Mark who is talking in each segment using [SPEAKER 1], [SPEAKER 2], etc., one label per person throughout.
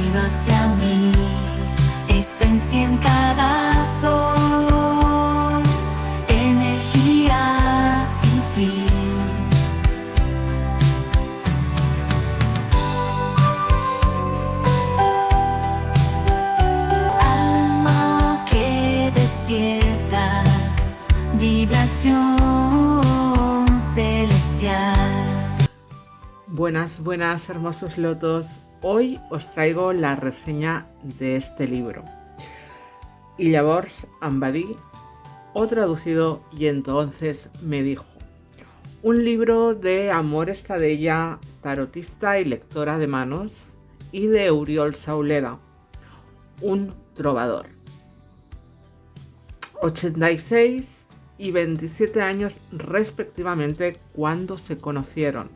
[SPEAKER 1] camino hacia mí, esencia en cada sol, energía sin fin. Alma que despierta, vibración celestial.
[SPEAKER 2] Buenas, hermosos lotos. Hoy os traigo la reseña de este libro. Y llavors em va dir, o traducido y entonces me dijo. Un libro de Amor Estadella, tarotista y lectora de manos, y de Oriol Sauleda, un trovador. 86 y 27 años respectivamente cuando se conocieron.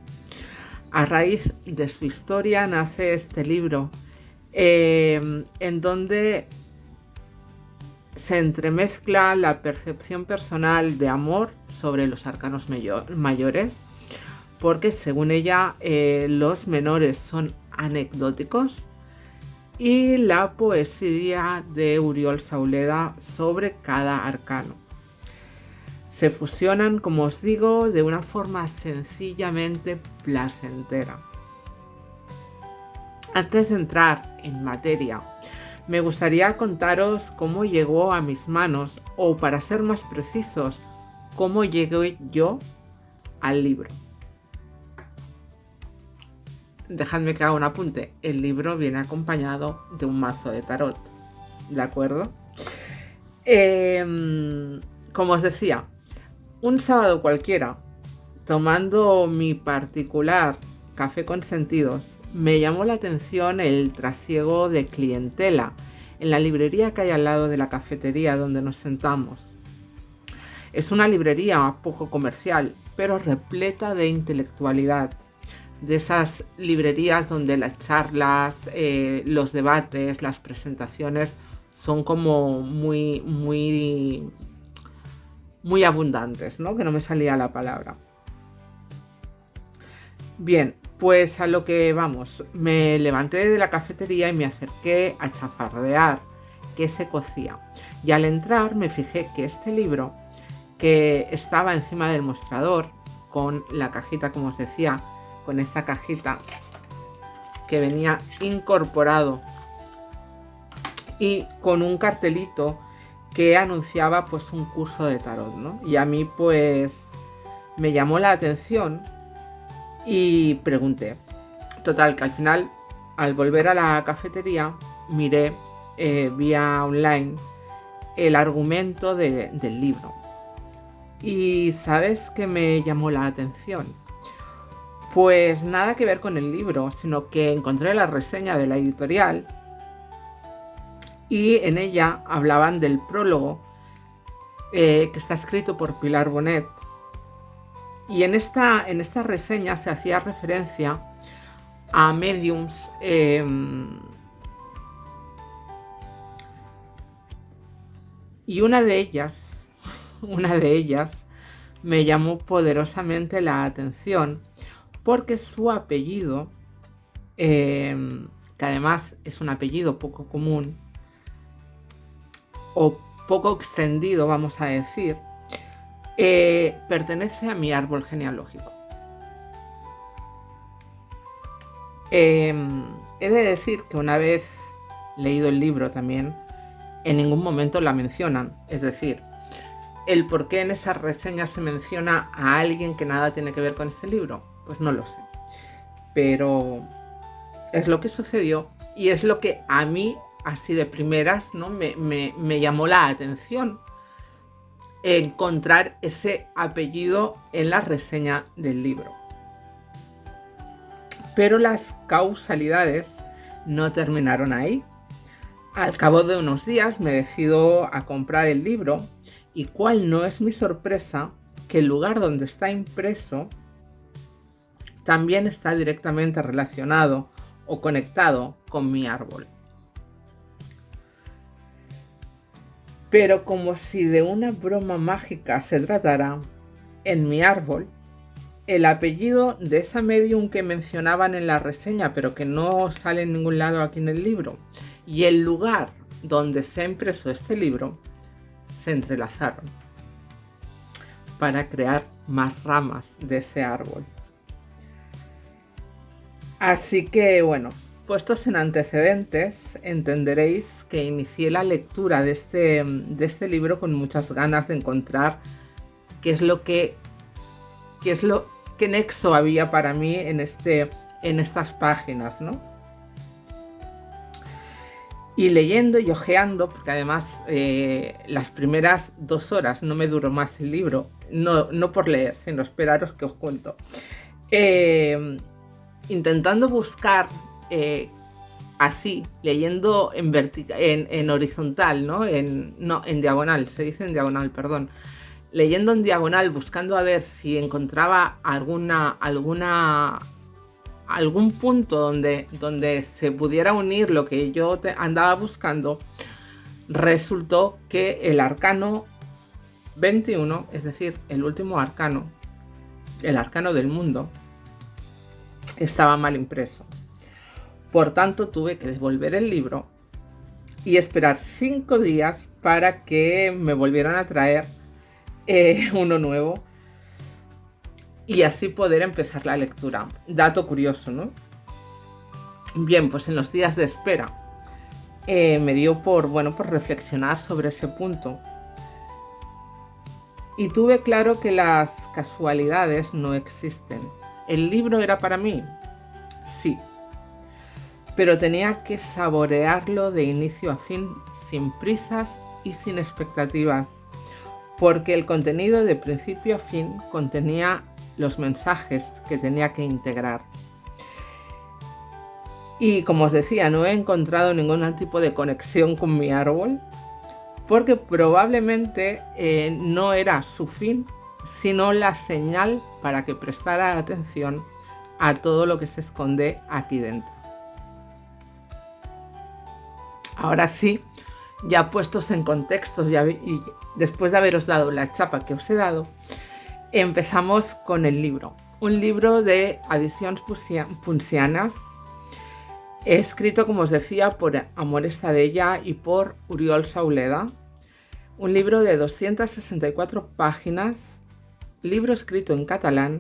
[SPEAKER 2] A raíz de su historia nace este libro, en donde se entremezcla la percepción personal de amor sobre los arcanos mayores, porque según ella los menores son anecdóticos, y la poesía de Oriol Sauleda sobre cada arcano. Se fusionan, como os digo, de una forma sencillamente placentera. Antes de entrar en materia, me gustaría contaros cómo llegó a mis manos, o para ser más precisos, cómo llegué yo al libro. Dejadme que haga un apunte. El libro viene acompañado de un mazo de tarot, ¿de acuerdo? Como os decía, un sábado cualquiera, tomando mi particular café con sentidos, me llamó la atención el trasiego de clientela en la librería que hay al lado de la cafetería donde nos sentamos. Es una librería poco comercial, pero repleta de intelectualidad. De esas librerías donde las charlas, los debates, las presentaciones son como muy abundantes, ¿no? Que no me salía la palabra. Bien, pues a lo que vamos. Me levanté de la cafetería y me acerqué a chafardear qué se cocía. Y al entrar me fijé que este libro, que estaba encima del mostrador, con la cajita, como os decía, con esta cajita que venía incorporado y con un cartelito que anunciaba pues un curso de tarot, ¿no? Y a mí pues me llamó la atención y pregunté. Total, que al final, al volver a la cafetería, miré vía online el argumento del libro. ¿Y sabes qué me llamó la atención? Pues nada que ver con el libro, sino que encontré la reseña de la editorial y en ella hablaban del prólogo que está escrito por Pilar Bonet. Y en esta reseña se hacía referencia a mediums y una de ellas me llamó poderosamente la atención porque su apellido, que además es un apellido poco común o poco extendido, vamos a decir, pertenece a mi árbol genealógico. He de decir que una vez leído el libro también, en ningún momento la mencionan. Es decir, el por qué en esa reseña se menciona a alguien que nada tiene que ver con este libro, pues no lo sé. Pero es lo que sucedió y es lo que a mí, así de primeras, ¿no? me llamó la atención. Encontrar ese apellido en la reseña del libro. Pero las causalidades no terminaron ahí. Al cabo de unos días me decido a comprar el libro y cuál no es mi sorpresa que el lugar donde está impreso también está directamente relacionado o conectado con mi árbol. Pero como si de una broma mágica se tratara, en mi árbol el apellido de esa medium que mencionaban en la reseña, pero que no sale en ningún lado aquí en el libro, y el lugar donde se impresó este libro se entrelazaron para crear más ramas de ese árbol. Así que bueno, puestos en antecedentes, entenderéis que inicié la lectura de este libro con muchas ganas de encontrar qué nexo había para mí en estas páginas, ¿no? Y leyendo y hojeando, porque además las primeras 2 horas no me duró más el libro, no por leer, sino esperaros que os cuento. Intentando buscar así, leyendo en horizontal, ¿no? En diagonal, se dice en diagonal, perdón. Leyendo en diagonal, buscando a ver si encontraba algún punto donde se pudiera unir lo que yo andaba buscando, resultó que el arcano 21, es decir, el último arcano, el arcano del mundo, estaba mal impreso. Por tanto, tuve que devolver el libro y esperar 5 días para que me volvieran a traer uno nuevo y así poder empezar la lectura. Dato curioso, ¿no? Bien, pues en los días de espera me dio por reflexionar sobre ese punto. Y tuve claro que las casualidades no existen. ¿El libro era para mí? Sí. Pero tenía que saborearlo de inicio a fin, sin prisas y sin expectativas, porque el contenido de principio a fin contenía los mensajes que tenía que integrar. Y como os decía, no he encontrado ningún tipo de conexión con mi árbol, porque probablemente no era su fin, sino la señal para que prestara atención a todo lo que se esconde aquí dentro. Ahora sí, ya puestos en contextos y después de haberos dado la chapa que os he dado, empezamos con el libro. Un libro de Edicions Punsianas, escrito, como os decía, por Amor Estadella y por Oriol Sauleda. Un libro de 264 páginas, libro escrito en catalán,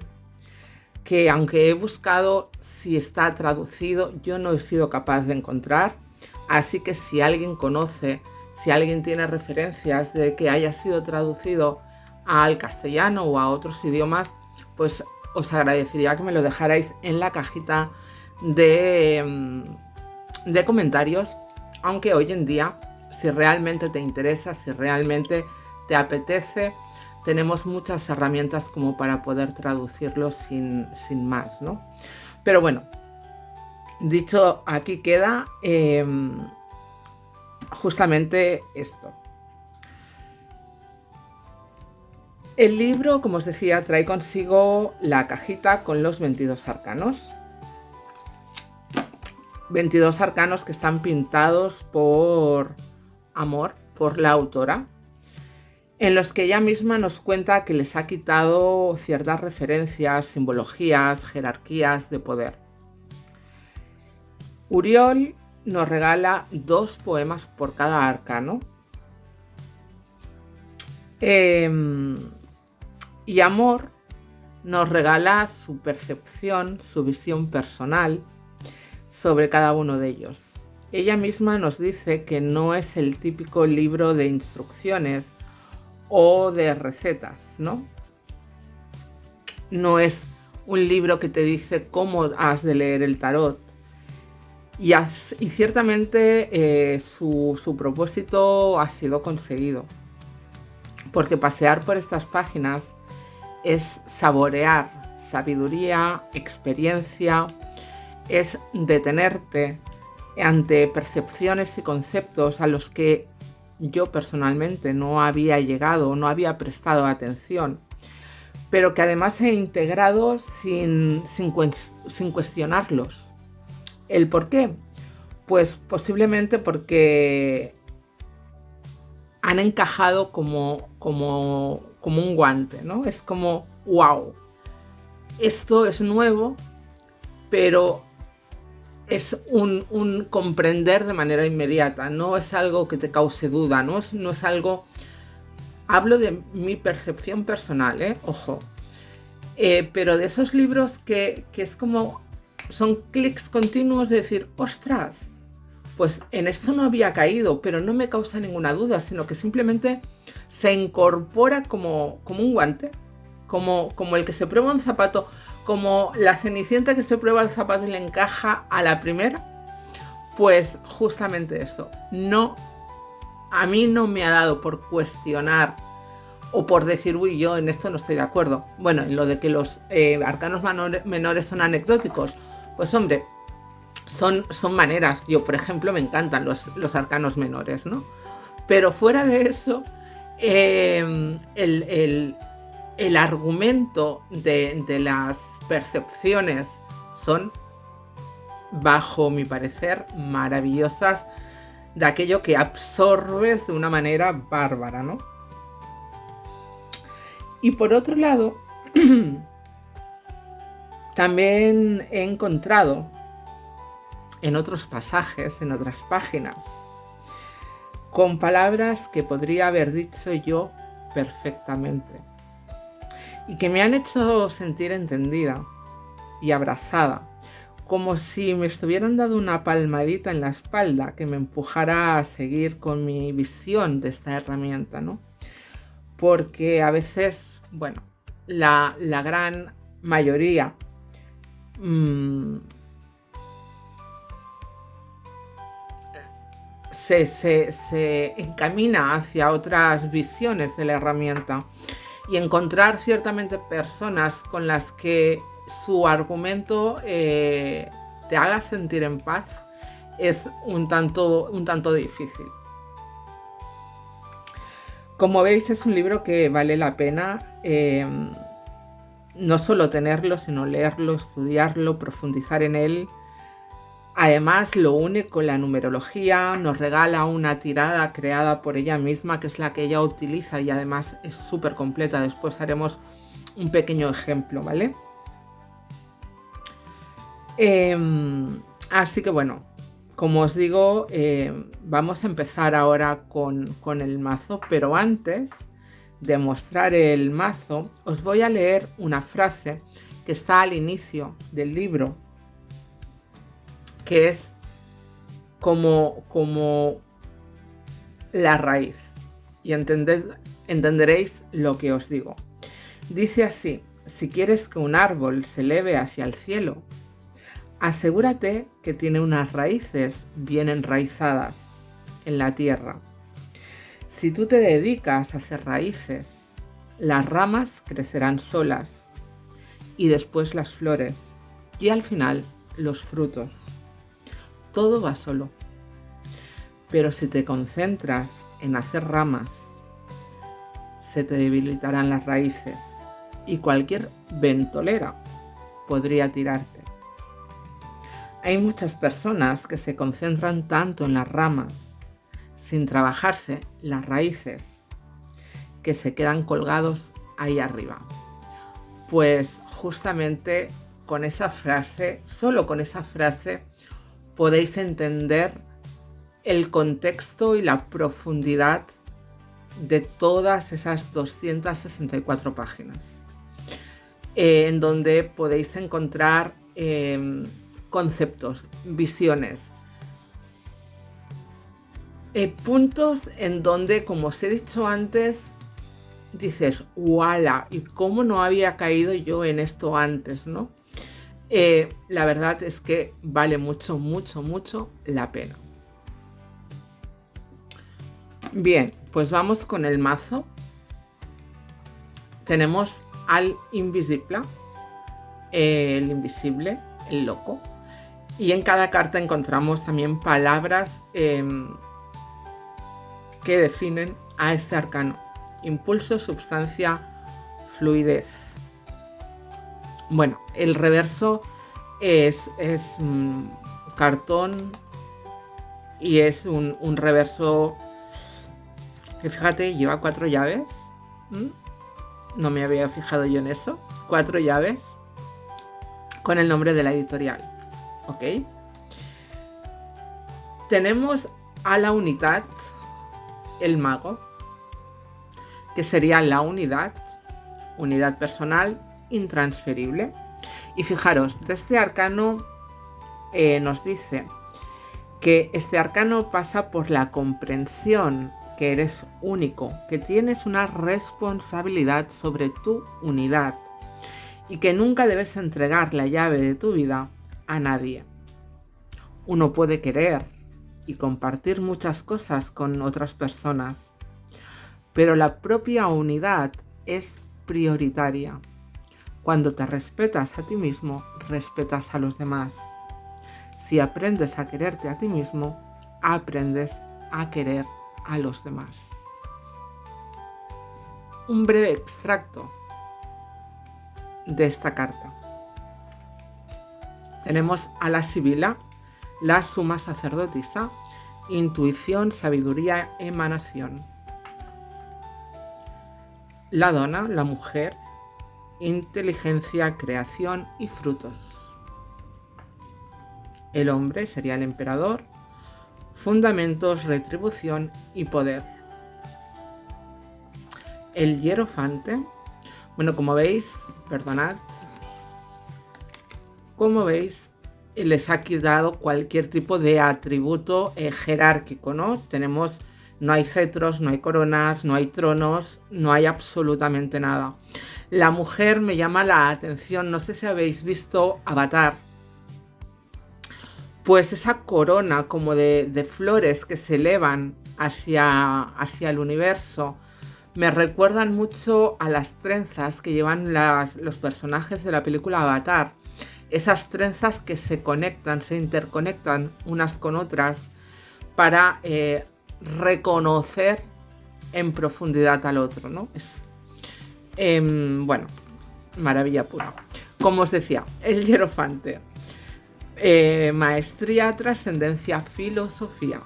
[SPEAKER 2] que aunque he buscado si está traducido, yo no he sido capaz de encontrar. Así que si alguien conoce, si alguien tiene referencias de que haya sido traducido al castellano o a otros idiomas, pues os agradecería que me lo dejarais en la cajita de comentarios, aunque hoy en día, si realmente te interesa, si realmente te apetece, tenemos muchas herramientas como para poder traducirlo sin más, ¿no? Pero bueno, dicho aquí queda justamente esto. El libro, como os decía, trae consigo la cajita con los 22 arcanos. 22 arcanos que están pintados por Amor, por la autora, en los que ella misma nos cuenta que les ha quitado ciertas referencias, simbologías, jerarquías de poder. Oriol nos regala 2 poemas por cada arcano. Y Amor nos regala su percepción, su visión personal sobre cada uno de ellos. Ella misma nos dice que no es el típico libro de instrucciones o de recetas, ¿no? No es un libro que te dice cómo has de leer el tarot. Y ciertamente su propósito ha sido conseguido. Porque pasear por estas páginas es saborear sabiduría, experiencia, es detenerte ante percepciones y conceptos a los que yo personalmente no había llegado, no había prestado atención, pero que además he integrado sin cuestionarlos. ¿El por qué? Pues posiblemente porque han encajado como un guante, ¿no? Es como wow. esto es nuevo, pero es un comprender de manera inmediata, no es algo que te cause duda, no es algo... Hablo de mi percepción personal, ojo. Pero de esos libros que es como... Son clics continuos de decir, ostras, pues en esto no había caído, pero no me causa ninguna duda, sino que simplemente se incorpora como un guante, como el que se prueba un zapato, como la Cenicienta que se prueba el zapato y le encaja a la primera. Pues justamente eso, a mí no me ha dado por cuestionar o por decir, uy, yo en esto no estoy de acuerdo. Bueno, en lo de que los arcanos menores son anecdóticos, pues hombre, son maneras. Yo, por ejemplo, me encantan los arcanos menores, ¿no? Pero fuera de eso, el argumento de las percepciones son, bajo mi parecer, maravillosas, de aquello que absorbes de una manera bárbara, ¿no? Y por otro lado, también he encontrado en otros pasajes, en otras páginas, con palabras que podría haber dicho yo perfectamente y que me han hecho sentir entendida y abrazada, como si me estuvieran dando una palmadita en la espalda que me empujara a seguir con mi visión de esta herramienta, ¿no? Porque a veces, bueno, la gran mayoría se encamina hacia otras visiones de la herramienta, y encontrar ciertamente personas con las que su argumento te haga sentir en paz es un tanto difícil. Como veis, es un libro que vale la pena no solo tenerlo, sino leerlo, estudiarlo, profundizar en él. Además, lo une con la numerología, nos regala una tirada creada por ella misma, que es la que ella utiliza, y además es súper completa. Después haremos un pequeño ejemplo, ¿vale? Así que bueno, como os digo, vamos a empezar ahora con el mazo, pero antes de mostrar el mazo, os voy a leer una frase que está al inicio del libro, que es como la raíz, y entenderéis lo que os digo. Dice así: si quieres que un árbol se eleve hacia el cielo, asegúrate que tiene unas raíces bien enraizadas en la tierra. Si tú te dedicas a hacer raíces, las ramas crecerán solas, y después las flores, y al final los frutos. Todo va solo. Pero si te concentras en hacer ramas, se te debilitarán las raíces y cualquier ventolera podría tirarte. Hay muchas personas que se concentran tanto en las ramas, sin trabajarse las raíces, que se quedan colgados ahí arriba. Pues justamente con esa frase, solo con esa frase, podéis entender el contexto y la profundidad de todas esas 264 páginas, en donde podéis encontrar conceptos, visiones, puntos en donde, como os he dicho antes, dices, ¡wala! ¿Y cómo no había caído yo en esto antes, no? La verdad es que vale mucho, mucho, mucho la pena. Bien, pues vamos con el mazo. Tenemos al invisible, el invisible, el loco. Y en cada carta encontramos también palabras que definen a este arcano: impulso, substancia, fluidez. Bueno, el reverso es cartón, y es un reverso que, fíjate, lleva 4 llaves. No me había fijado yo en eso. 4 llaves. con el nombre de la editorial. ¿Ok? Tenemos a la unidad, el mago, que sería la unidad personal intransferible. Y fijaros, de este arcano nos dice que este arcano pasa por la comprensión que eres único, que tienes una responsabilidad sobre tu unidad y que nunca debes entregar la llave de tu vida a nadie. Uno puede querer y compartir muchas cosas con otras personas, pero la propia unidad es prioritaria. Cuando te respetas a ti mismo, respetas a los demás. Si aprendes a quererte a ti mismo, aprendes a querer a los demás. Un breve extracto de esta carta. Tenemos a la Sibila, la suma sacerdotisa, intuición, sabiduría, emanación. La dona, la mujer, inteligencia, creación y frutos. El hombre sería el emperador, fundamentos, retribución y poder. El hierofante, bueno, como veis, les ha quitado cualquier tipo de atributo jerárquico, ¿no? No hay cetros, no hay coronas, no hay tronos, no hay absolutamente nada. La mujer me llama la atención, no sé si habéis visto Avatar. Pues esa corona como de flores que se elevan hacia el universo me recuerdan mucho a las trenzas que llevan los personajes de la película Avatar. Esas trenzas que se interconectan unas con otras para reconocer en profundidad al otro, ¿no? Bueno, maravilla pura. Como os decía, el hierofante. Maestría, trascendencia, filosofía.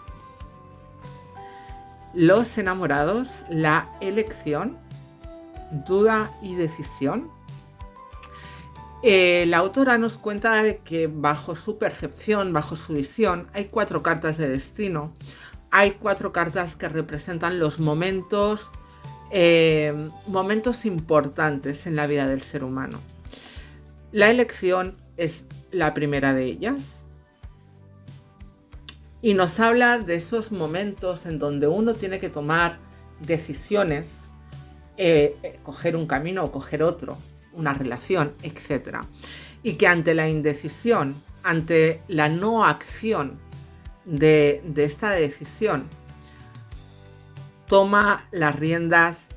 [SPEAKER 2] Los enamorados, la elección, duda y decisión. La autora nos cuenta de que bajo su percepción, bajo su visión, hay 4 cartas de destino. Hay 4 cartas que representan los momentos importantes en la vida del ser humano. La elección es la primera de ellas y nos habla de esos momentos en donde uno tiene que tomar decisiones, coger un camino o coger otro, una relación, etc. Y que ante la indecisión, ante la no acción de esta decisión, toma las riendas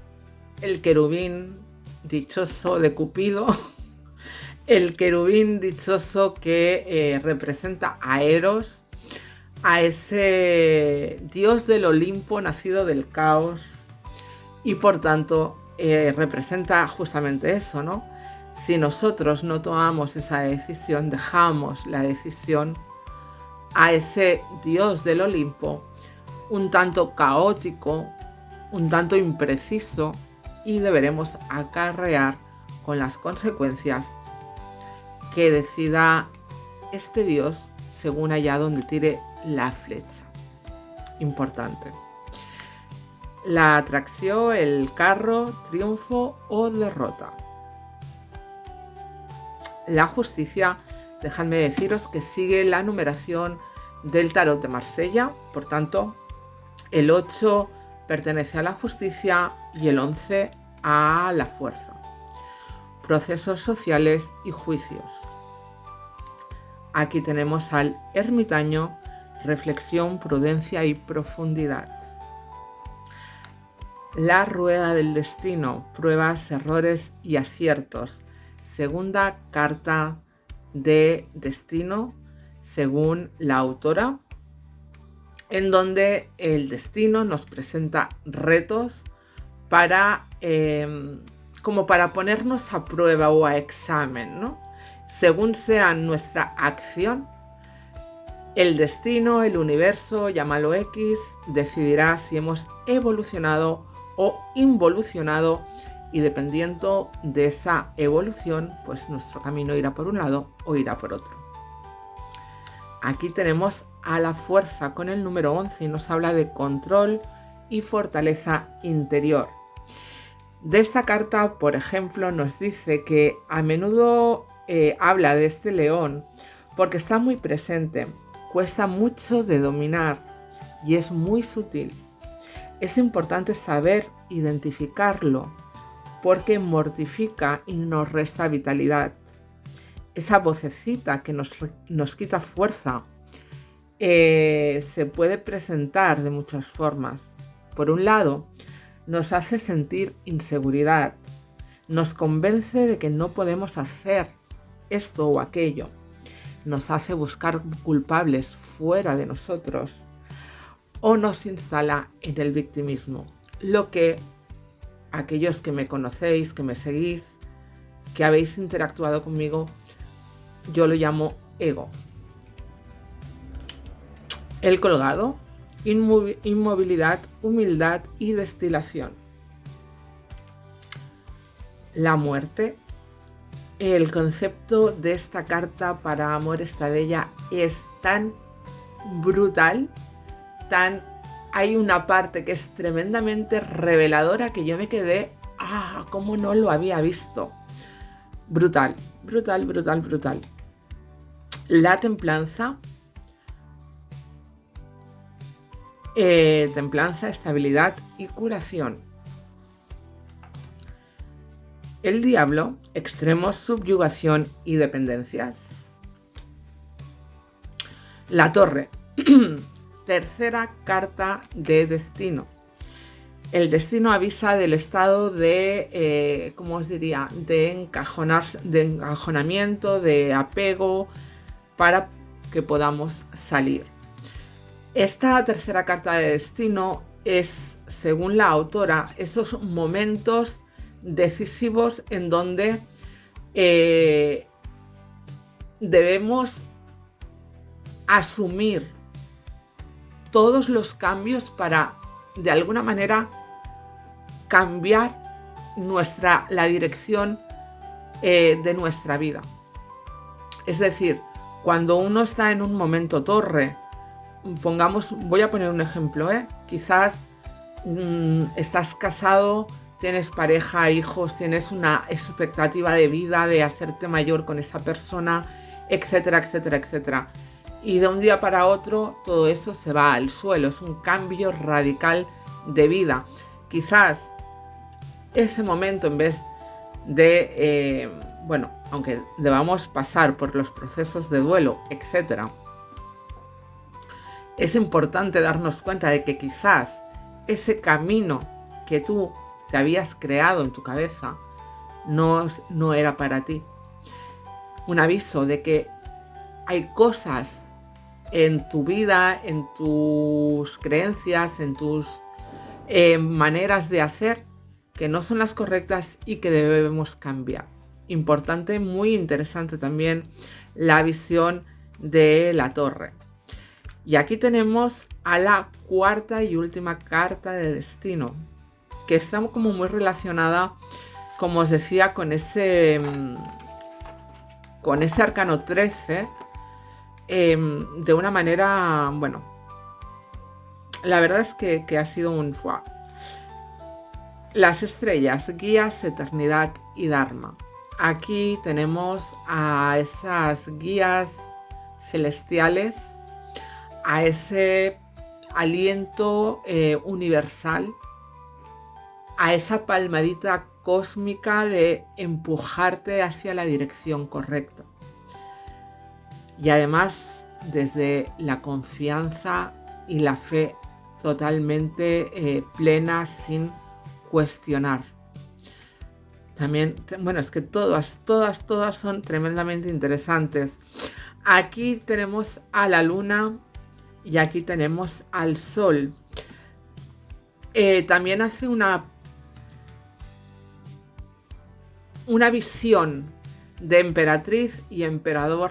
[SPEAKER 2] el querubín dichoso de Cupido, el querubín dichoso que representa a Eros, a ese dios del Olimpo nacido del caos, y por tanto representa justamente eso, ¿no? Si nosotros no tomamos esa decisión, dejamos la decisión a ese dios del Olimpo un tanto caótico, un tanto impreciso, y deberemos acarrear con las consecuencias que decida este dios según allá donde tire la flecha. Importante. La atracción, el carro, triunfo o derrota. La justicia, dejadme deciros que sigue la numeración del tarot de Marsella, por tanto, el 8 pertenece a la justicia y el 11 a la fuerza. Procesos sociales y juicios. Aquí tenemos al ermitaño, reflexión, prudencia y profundidad. La rueda del destino, pruebas, errores y aciertos. Segunda carta de destino, según la autora, en donde el destino nos presenta retos como para ponernos a prueba o a examen, ¿no? Según sea nuestra acción, el destino, el universo, llámalo X, decidirá si hemos evolucionado o involucionado y dependiendo de esa evolución, pues nuestro camino irá por un lado o irá por otro. Aquí tenemos a la fuerza con el número 11 y nos habla de control y fortaleza interior. De esta carta, por ejemplo, nos dice que a menudo habla de este león porque está muy presente, cuesta mucho de dominar y es muy sutil. Es importante saber identificarlo porque mortifica y nos resta vitalidad. Esa vocecita que nos quita fuerza se puede presentar de muchas formas. Por un lado, nos hace sentir inseguridad, nos convence de que no podemos hacer esto o aquello, nos hace buscar culpables fuera de nosotros o nos instala en el victimismo, lo que aquellos que me conocéis, que me seguís, que habéis interactuado conmigo, yo lo llamo ego. El colgado, inmovilidad, humildad y destilación. La muerte. El concepto de esta carta para Amor Estadella es tan brutal, hay una parte que es tremendamente reveladora que yo me quedé, cómo no lo había visto. Brutal, brutal, brutal, brutal. La templanza. Templanza, estabilidad y curación. El diablo, extremos, subyugación y dependencias. La torre, tercera carta de destino. El destino avisa del estado de, ¿cómo os diría?, de encajonamiento, de apego, para que podamos salir. Esta tercera carta de destino es, según la autora, esos momentos decisivos en donde debemos asumir todos los cambios para, de alguna manera, cambiar la dirección de nuestra vida. Es decir, cuando uno está en un momento torre, voy a poner un ejemplo, quizás estás casado, tienes pareja, hijos, tienes una expectativa de vida, de hacerte mayor con esa persona, etcétera, etcétera, etcétera. Y de un día para otro todo eso se va al suelo, es un cambio radical de vida. Quizás ese momento, en vez de, aunque debamos pasar por los procesos de duelo, etcétera, es importante darnos cuenta de que quizás ese camino que tú te habías creado en tu cabeza no era para ti. Un aviso de que hay cosas en tu vida, en tus creencias, en tus maneras de hacer que no son las correctas y que debemos cambiar. Importante, muy interesante también la visión de la torre. Y aquí tenemos a la cuarta y última carta de destino, que está como muy relacionada, como os decía, con ese arcano 13, de una manera, la verdad es que ha sido un ¡fua! Las estrellas, guías, eternidad y dharma. Aquí tenemos a esas guías celestiales, a ese aliento universal, a esa palmadita cósmica de empujarte hacia la dirección correcta. Y además desde la confianza y la fe totalmente plena, sin cuestionar. También, es que todas son tremendamente interesantes. Aquí tenemos a la luna y aquí tenemos al sol. También hace una visión de emperatriz y emperador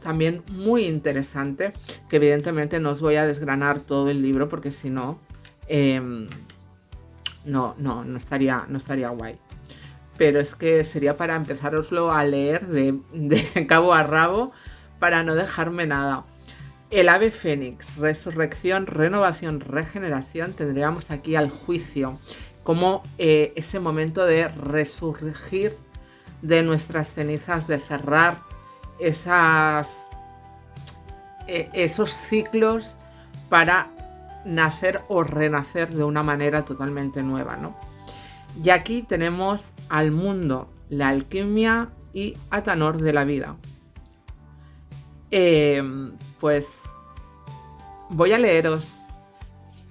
[SPEAKER 2] también muy interesante, que evidentemente no os voy a desgranar todo el libro porque si no, no estaría guay. pero es que sería para empezároslo a leer de cabo a rabo para no dejarme nada. El ave fénix, resurrección, renovación, regeneración. Tendríamos aquí al juicio, como ese momento de resurgir de nuestras cenizas, de cerrar esos ciclos para nacer o renacer de una manera totalmente nueva, ¿no? Y aquí tenemos al mundo, la alquimia y Atanor de la vida. Pues voy a leeros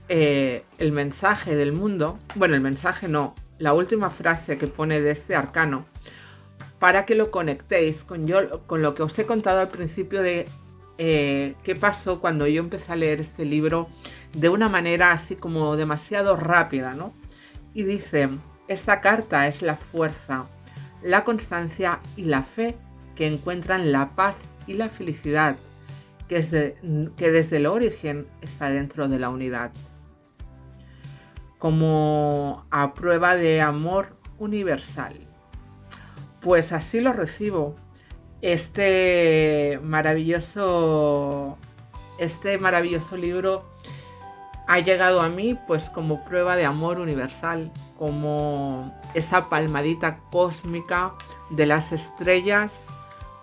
[SPEAKER 2] el mensaje del mundo. Bueno, el mensaje no, la última frase que pone de este arcano, para que lo conectéis con lo que os he contado al principio de qué pasó cuando yo empecé a leer este libro de una manera así como demasiado rápida, ¿no? Y dice: esta carta es la fuerza, la constancia y la fe que encuentran la paz y la felicidad que desde el origen está dentro de la unidad, como a prueba de amor universal. Pues así lo recibo. Este maravilloso libro ha llegado a mí pues como prueba de amor universal, como esa palmadita cósmica de las estrellas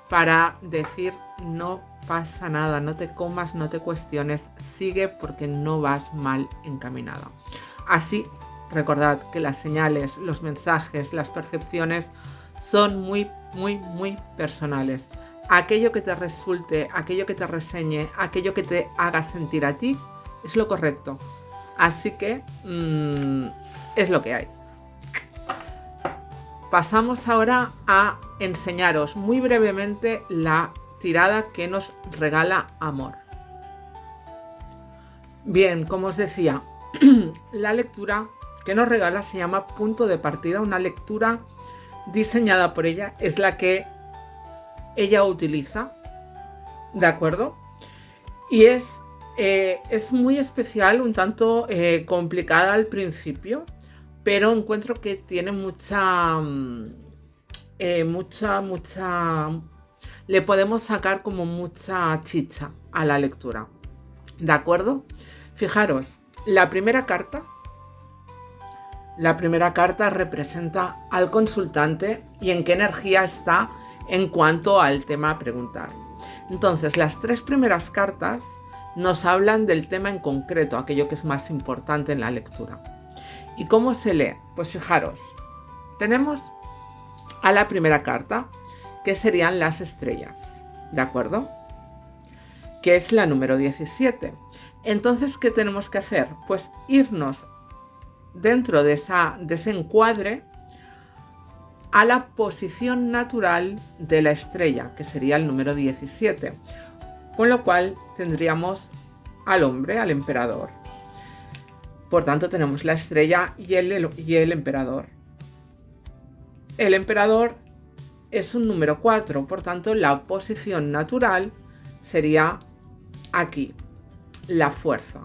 [SPEAKER 2] para decir: no pasa nada, no te comas, no te cuestiones, sigue porque no vas mal encaminada. Así, recordad que las señales, los mensajes, las percepciones son muy, muy, muy personales. Aquello que te resulte, aquello que te reseñe, aquello que te haga sentir a ti, es lo correcto. Así que es lo que hay. Pasamos ahora a enseñaros muy brevemente la tirada que nos regala Amor. Bien, como os decía, la lectura que nos regala se llama Punto de Partida, una lectura diseñada por ella, es la que ella utiliza, ¿de acuerdo? Y es muy especial, un tanto complicada al principio, pero encuentro que tiene mucha, le podemos sacar como mucha chicha a la lectura, ¿de acuerdo? Fijaros, la primera carta representa al consultante y en qué energía está en cuanto al tema a preguntar. Entonces, las tres primeras cartas nos hablan del tema en concreto, aquello que es más importante en la lectura. ¿Y cómo se lee? Pues fijaros, tenemos a la primera carta, que serían las estrellas, ¿de acuerdo? Que es la número 17. Entonces, ¿qué tenemos que hacer? Pues irnos dentro de ese encuadre a la posición natural de la estrella, que sería el número 17. Con lo cual tendríamos al hombre, al emperador. Por tanto, tenemos la estrella y el emperador. El emperador es un número 4, por tanto, la posición natural sería aquí, la fuerza.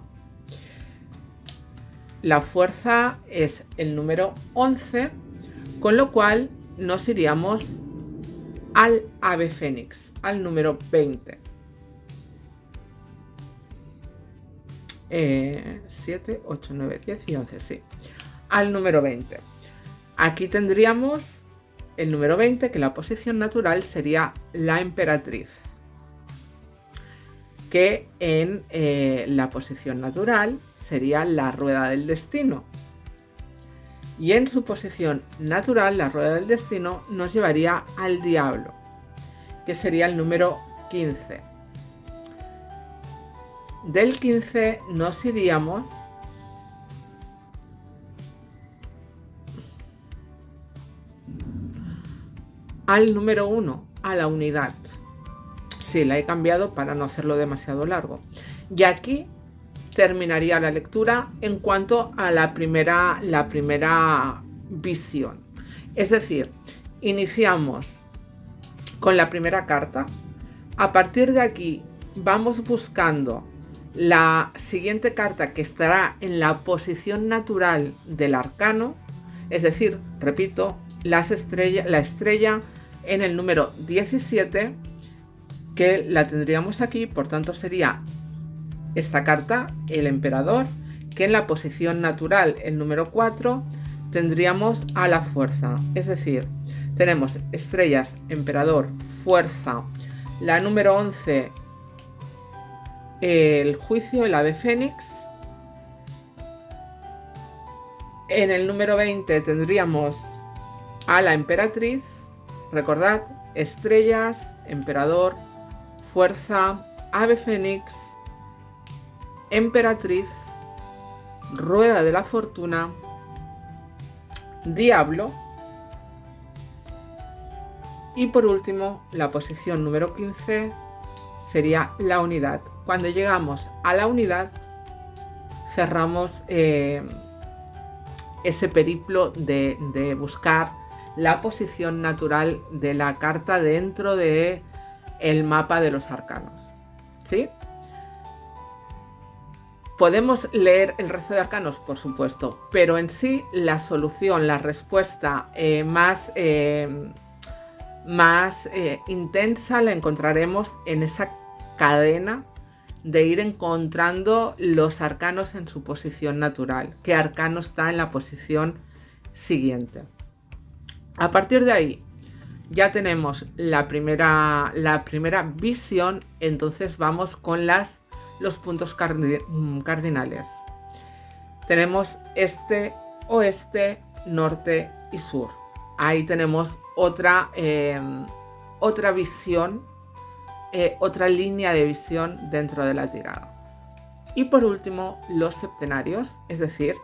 [SPEAKER 2] La fuerza es el número 11, con lo cual nos iríamos al ave fénix, al número 20. 7, 8, 9, 10 y 11, sí. Al número 20. Aquí tendríamos el número 20, que la posición natural sería la emperatriz. Que en la posición natural sería la rueda del destino. Y en su posición natural, la rueda del destino nos llevaría al diablo, que sería el número 15. Del 15 nos iríamos al número 1, a la unidad. Sí, la he cambiado para no hacerlo demasiado largo. Y aquí terminaría la lectura en cuanto a la primera visión. Es decir, iniciamos con la primera carta. A partir de aquí vamos buscando la siguiente carta que estará en la posición natural del arcano. Es decir, repito, la estrella en el número 17, que la tendríamos aquí, por tanto sería esta carta, el emperador, que en la posición natural, el número 4, tendríamos a la fuerza. Es decir, tenemos estrellas, emperador, fuerza, la número 11, el juicio, el ave fénix. En el número 20 tendríamos a la emperatriz. Recordad, estrellas, emperador, fuerza, ave fénix, emperatriz, rueda de la fortuna, diablo y por último la posición número 15 sería la unidad. Cuando llegamos a la unidad cerramos ese periplo de buscar la posición natural de la carta dentro de el mapa de los arcanos, ¿sí? Podemos leer el resto de arcanos, por supuesto, pero en sí la solución, la respuesta más intensa la encontraremos en esa cadena de ir encontrando los arcanos en su posición natural, qué arcano está en la posición siguiente. A partir de ahí ya tenemos la primera visión, entonces vamos con los puntos cardinales. Tenemos este, oeste, norte y sur. Ahí tenemos otra visión, otra línea de visión dentro de la tirada. Y por último, los septenarios, es decir,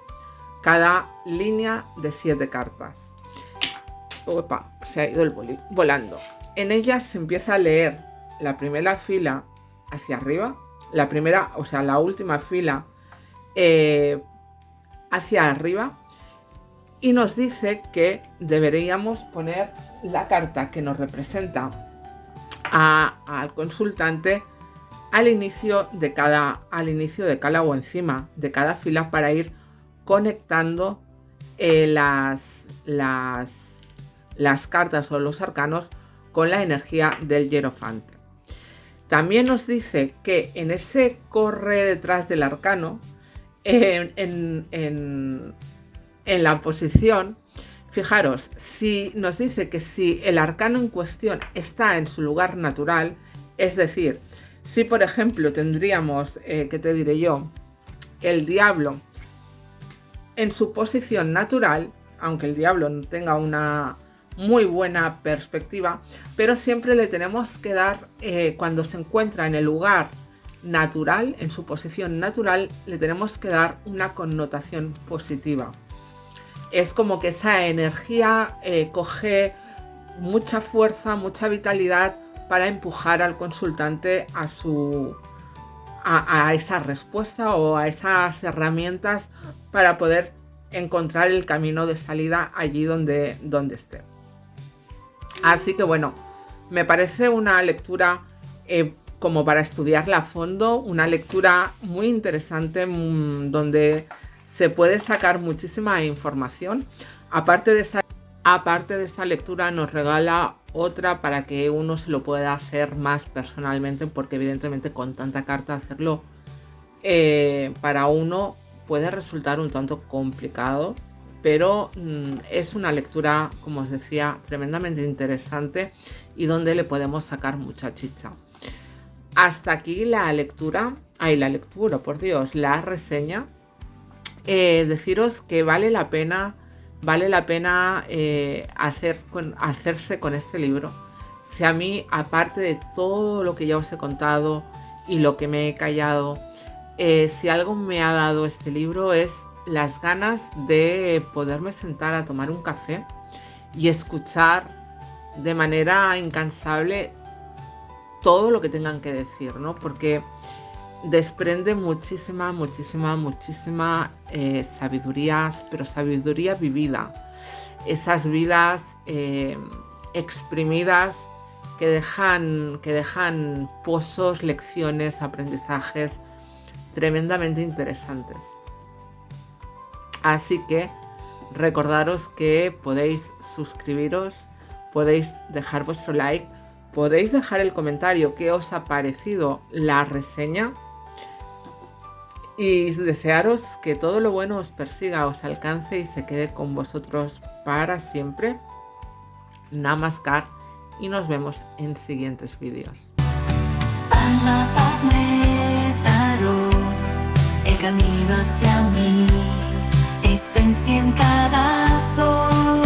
[SPEAKER 2] cada línea de 7 cartas. Opa, se ha ido el boli volando. En ellas se empieza a leer la primera fila hacia arriba, la última fila hacia arriba, y nos dice que deberíamos poner la carta que nos representa al consultante al inicio de cada o encima de cada fila para ir conectando las cartas o los arcanos con la energía del hierofante. También nos dice que en ese corre detrás del arcano, en la posición, fijaros, si nos dice que si el arcano en cuestión está en su lugar natural, es decir, si por ejemplo tendríamos, ¿qué te diré yo? El diablo en su posición natural, aunque el diablo no tenga una muy buena perspectiva, pero siempre le tenemos que dar, cuando se encuentra en el lugar natural, en su posición natural, le tenemos que dar una connotación positiva. Es como que esa energía coge mucha fuerza, mucha vitalidad para empujar al consultante a esa respuesta o a esas herramientas para poder encontrar el camino de salida allí donde esté. Así que bueno, me parece una lectura como para estudiarla a fondo, una lectura muy interesante donde se puede sacar muchísima información. Aparte de esta lectura nos regala otra para que uno se lo pueda hacer más personalmente, porque evidentemente con tanta carta hacerlo para uno puede resultar un tanto complicado. Pero es una lectura, como os decía, tremendamente interesante y donde le podemos sacar mucha chicha. Hasta aquí la reseña. Deciros que vale la pena hacerse con este libro. Si a mí, aparte de todo lo que ya os he contado y lo que me he callado, si algo me ha dado este libro es las ganas de poderme sentar a tomar un café y escuchar de manera incansable todo lo que tengan que decir, ¿no? Porque desprende muchísima sabiduría, pero sabiduría vivida. Esas vidas exprimidas que dejan pozos, lecciones, aprendizajes tremendamente interesantes. Así que Recordaros que podéis suscribiros, podéis dejar vuestro like, podéis dejar el comentario qué os ha parecido la reseña y desearos que todo lo bueno os persiga, os alcance y se quede con vosotros para siempre. Namaskar y nos vemos en siguientes vídeos.
[SPEAKER 1] Alma Padme Taro, el camino hacia mí, esencia en cada sol.